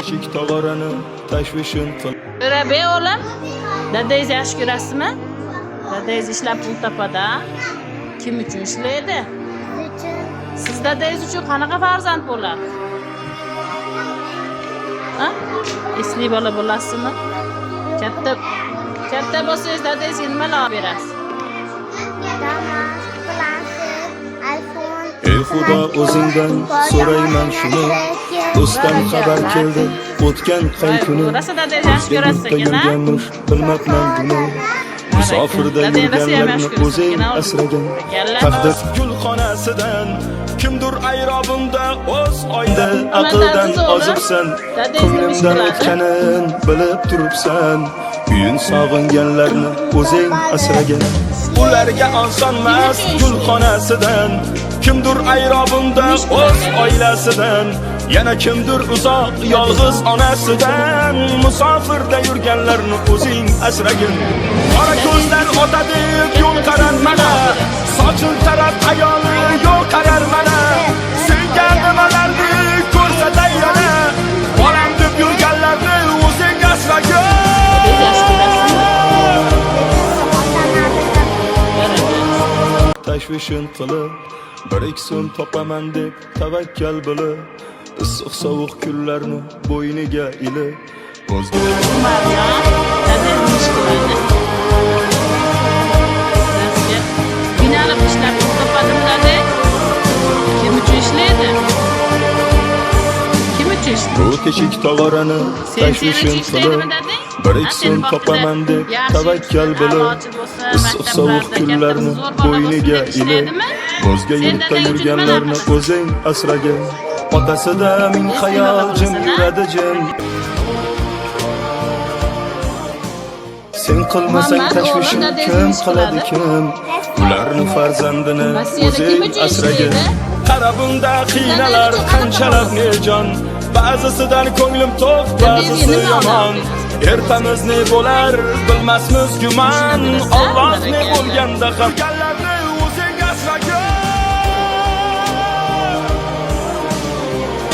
teshik tog'orani tashvishin qil. Bey oğlum, dadangiz yaxshi ko'rasizmi? Dadangiz ishlab pul topada. Kim uchun ishlaydi? Siz dadangiz uchun qanaqa farzand bo'ladi? Ha? Esli bola bo'lasizmi? Katta bo'lsangiz dadangizga nimalar olib berasiz? Ey Xudo, o'zingdan so'rayman shuni. Do'stdan xabar keldi, o'tgan qay kuni. Rosa dadangiz yaxshi ko'rasiz-a? Bilmabman buni. Musofirda yurganlarni o'zing asragan. Taqdir gulxonasidan kimdir ayrobimda o'z oyda aqldan ozibsan. Ko'nglimdan o'tganin bilib turibsan. Uyin sog'inganlarni o'zing asragan. Ularga osonmas gulxonasidan kimdir ayrobimda o'z oilasidan. Yana kimdir uzoq yolg'iz onasidan. Musofirda yurganlarni o'zing asragin. Qora ko'zdan otadi yo'l qarar mana. Sochil taraf ayoli yo'q qarar mana. Senga nimalarni ko'rsatay yana. Bolam deb yurganlarni o'zing asragin. Tashvishin qilib bir ikki so'm topaman deb tavakkal bo'lib, issiq sovuq kunlarni bo'yniga ilib Binalib ishlab topadim dada. Kim uchun ishlaydi? Kim uchun ishlaydi? Bu teshik tog'orani tashvishin qilib bir ikki so'm topaman deb tavakkal bo'lib, issiq sovuq kunlarni bo'yniga ilib o'zga yurtda yurganlarni o'zing asragin. Otasida ming xayol jim yuradi jim. Sen qilmasang tashvishim kim qiladi kim? Ularni farzandini o'zing asragin. Qarabunda qiynalar qanchalar nejon. Ba'zisidan ko'nglim to'q, ba'zisi yomon. Ertamiz ne bo'lar bilmasmiz gumon. Alloh ne bo'lganda ham qilganlarni o'zing asragin.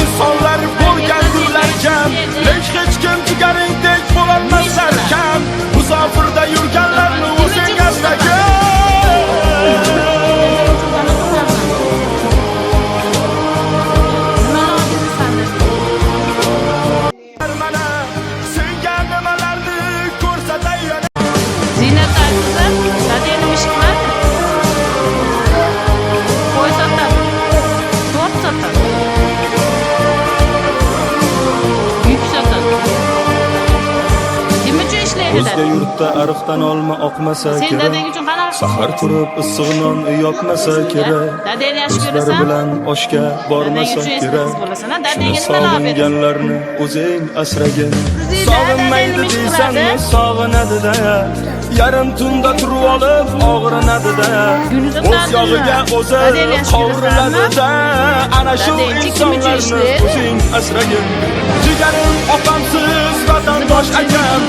Insonlar bo'lgandirlar jam, lek hech kim jigaringdek bo'lolmaslar kam. Musofirda yurganlarni o'zing asragin. Zinat aytsa, dadangni ish qiladi. Qo'y sotadi. To'rt sotadi. Yuk sotadi. Kim uchun ishlaydi O'zga dada? yurtda ariqdan olma oqmasa Sen kerak. dadang uchun qanaqa? Sahar turib issiq non yopmasa kerak. Dadangni yaxshi Do'stlari ko'rasan? bilan oshga bormasa Dadang uchun kerak. esiz bo'lasan, Shuni dadangga nimalar olib berasiz? sog'inganlarni o'zing asragin. Zina, Sog'inmaydi dadangni ish deysanmi, qiladi. sog'inadi-da. Yarim tunda turib olib og'rinadi-da. O'z yog'iga o'zi qovuriladi-da. Ana shu insonlarni o'zing asragin. Jigarim opamsiz vatandosh akam.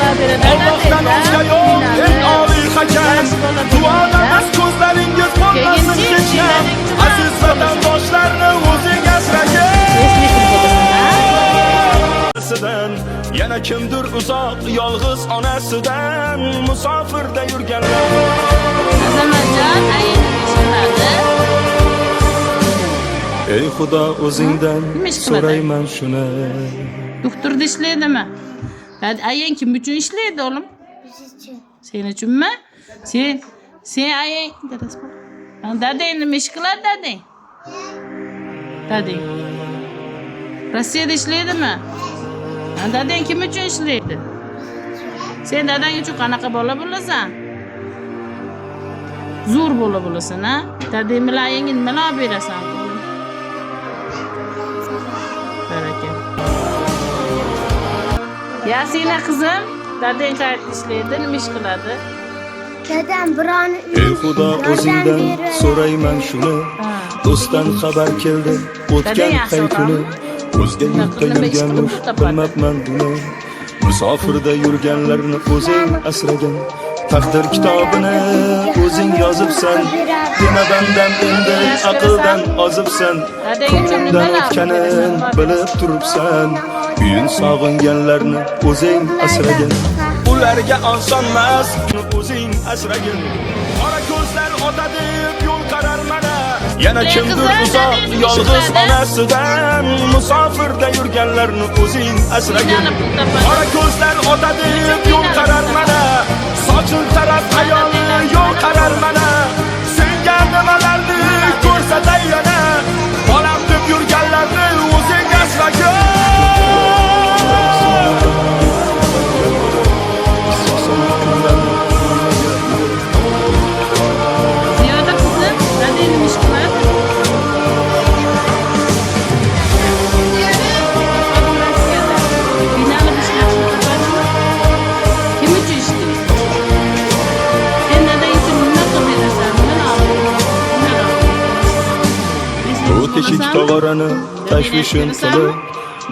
Allohdan o'zga yo'q eng oliy hakam. Duolarimiz ko'zlaringiz bo'lmasin hech ham. Aziz vatandoshlarni o'zing asragin. Yana kimdir uzoq yolg'iz onasidan. Musofirda yurganlar Azamatjon, ayinib ish qiladi. Ey Xudo, o'zingdan so'rayman shuni. Doktorda ishlaydimi? Ayang kim uchun ishlaydi o'g'lim? Sen uchunmi? Sen ayang dadasi bor. Dadang nima ish qiladi dadang? Dadang Rossiyada ishlaydimi? Dadang kim uchun ishlaydi? Sen dadang uchun qanaqa bola bo'lasan? Zo'r bola bo'lasan, ha? Dadang bilan ayangga nimalar olib berasan? Baraka. Yasina qizim, dadang qayerda ishlaydi, nima ish qiladi? Dadam birovni Ey Xudo, o'zingdan so'rayman shuni. Do'stdan xabar keldi, o'tgan qay kuni. O'zga yurtda yurganlar bilmabman buni. Musofirda yurganlarni o'zing asragin. Taqdir kitobini o'zing yozibsan. Dema bandam endi aqldan ozibsan. Ko'nglimdan o'tganin bilib turibsan. Uying sog'inganlarni o'zing asragin. Ularga osonmas, o'zing asragin. Qora ko'zlar otadi, yo'l qarar mana. Yana kimdir uzoq, yolg'iz onasidan musofirda yurganlarni o'zing asragin. Qora ko'zlar otadi, yo'l qarar mana. Sochil taraf ayoli yo'l qarar mana. Senga nimalarni ko'rsatay yana. Bolam deb yurganlarni o'zing asragin. Ziyoda qizim, dadangni ish qiladi. Finali ish yaxshi qiladimi? Kim uchun ishlaydi? Sen dadang uchun nima qilmaysan? Bu teshik tovarani tashvishim qilib,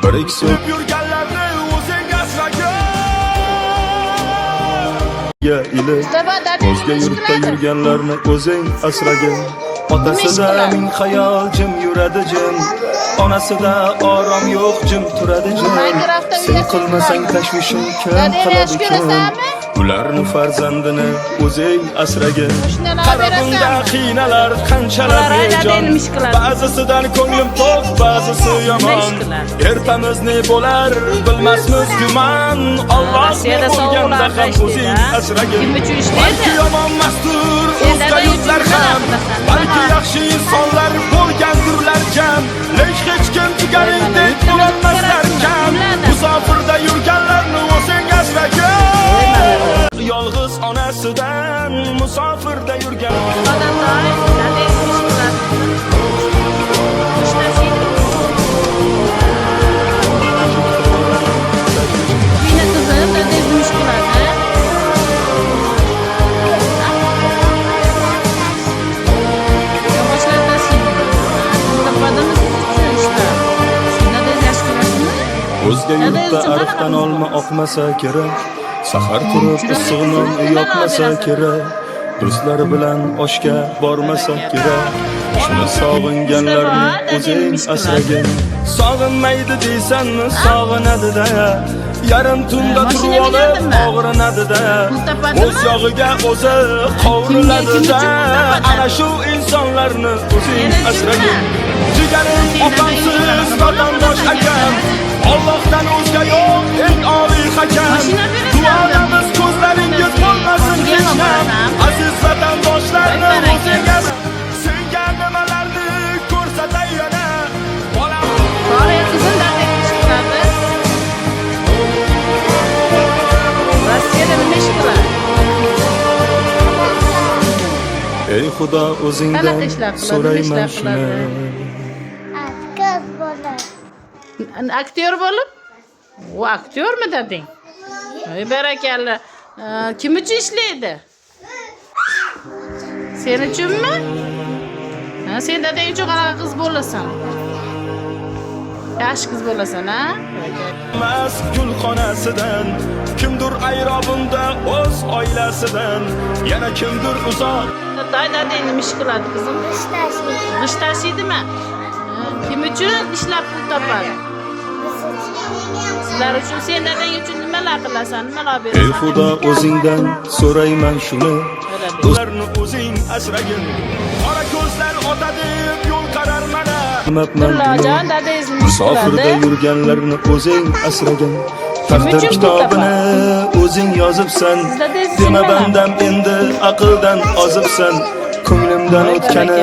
bir ikki yurganlarni o'zing asragin. Ili o'zga yurtda yurganlarni o'zing asragin. Otasida ming xayol jim yuradi jim. Onasida orom yo'q jim turadi jim. Sen qilmasang tashvishim kim qiladi kim? Ularni farzandini o'zing asragin. Qarabunda qiynalar qanchalar bejon. Ba'zisidan ko'nglim to'q, ba'zisi yomon. Ertamiz ne bo'lar bilmasmiz gumon. Alloh bo'lganda ham o'zing asragin. Balki yomon mastur o'zga yurtlar ham. Balki yaxshi insonlar bo'lgandirlar kam. Lek hech kim tugaringdek bo'lolmaslar kam. Musofirda yurganlarni o'zing asragin. Yolg'iz onasidan musofirda yurgan Odamlar dadangni ish qiladi. Ishlashidir. Meni qizim dadangni ish qiladi. Yog'ochlarda tapadimi siz uchun ishlar? Siz dadangiz yaxshi ko'rasizmi? o'zga yurtda ariqdan olma oqmasa kerak. Sahar turib issig'non yoqmasa kerak. Do'stlari bilan oshga bormasa kerak. Shuni sog'inganlarni o'zing asragin. Sog'inmaydi deysanmi, sog'inadi-da. Yarim tunda turib olib og'rinadi-da. O'z yog'iga o'zi qovuriladi-da. Ana shu insonlarni o'zing asragin. Jigarim opamsiz vatandosh akam. Allohdan o'zga yo'q eng oliy hakam. Duolarimiz ko'zlaringiz bo'lmasin hech ham. Aziz vatandoshlarni o'zingga senga nimalarni ko'rsatay yana. Bolam Qora qizim dadangni ish qiladi. Rossiyada nima ish qiladi? ey Xudo o'zingdan so'rayman shuni. Kız bolar. Aktyor bo'lib? U aktyormi dading? Ey barakalla. Kim uchun ishlaydi? Sen uchunmi? Ha, sen dadang uchun qanaqa qiz bo'lasan? Yaxshi qiz bo'lasan, ha? Mas gulxonasidan kimdir ayrobunda o'z oilasidan yana kimdir uzoq. Dadang nima ish qiladi qizim? Kıştaşı. G'ish tashiydimi? Kim uchun ishlab pul topadi? Sizlar uchun, sen dadang uchun nimalar qilasan? Nimalar Ey berasan? Xudo o'zingdan so'rayman shuni. Ularni o'zing asragin. Qora ko'zlar otadi, yo'l qarar mana. Mullajon dadangizni ish Musofirda qiladi. yurganlarni o'zing asragin. Taqdir uchun kitobini o'zing yozibsan. Dadangiz Dema nima? bandam endi aqldan ozibsan. Ko'nglimdan o'tgani